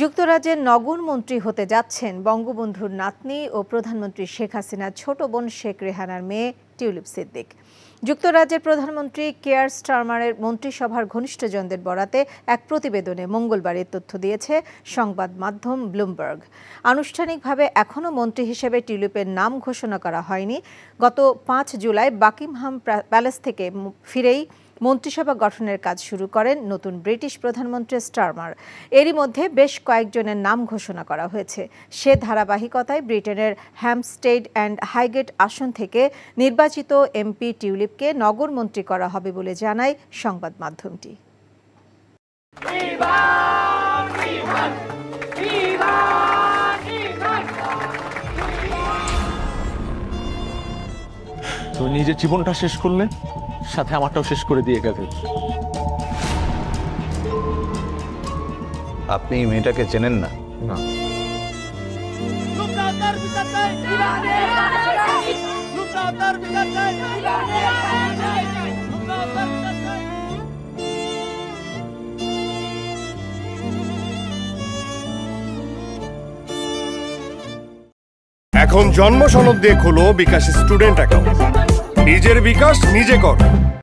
যুক্তরাজ্যের নগর মন্ত্রী হতে যাচ্ছেন বঙ্গবন্ধুর নাতনি ও প্রধানমন্ত্রী শেখ হাসিনার ছোট বোন শেখ রেহানার মেয়ে টিউলিপ সিদ্দিক। যুক্তরাজ্যের প্রধানমন্ত্রী কেয়ার স্টারমারের মন্ত্রিসভার ঘনিষ্ঠজনদের বরাতে এক প্রতিবেদনে মঙ্গলবার এ তথ্য দিয়েছে সংবাদ মাধ্যম ব্লুমবার্গ। আনুষ্ঠানিকভাবে এখনও মন্ত্রী হিসেবে টিউলিপের নাম ঘোষণা করা হয়নি। গত 5 জুলাই বাকিংহাম প্যালেস থেকে ফিরেই মন্ত্রিসভা গঠনের কাজ শুরু করেন নতুন ব্রিটিশ প্রধানমন্ত্রী স্টারমার। এরই মধ্যে বেশ কয়েকজনের নাম ঘোষণা করা হয়েছে। সে ধারাবাহিকতায় ব্রিটেনের হ্যাম্পস্টেড অ্যান্ড হাইগেট আসন থেকে নির্বাচিত এমপি টিউলিপকে নগর মন্ত্রী করা হবে বলে জানায় সংবাদ মাধ্যমটি। তুমি নিজের জীবনটা শেষ করলে, সাথে আমারটাও শেষ করে দিয়ে গেলে। আপনি মেয়েটাকে চেনেন না? না। এখন জন্ম সনদ দিয়ে খোলো বিকাশ স্টুডেন্ট অ্যাকাউন্ট। নিজের বিকাশ নিজে কর।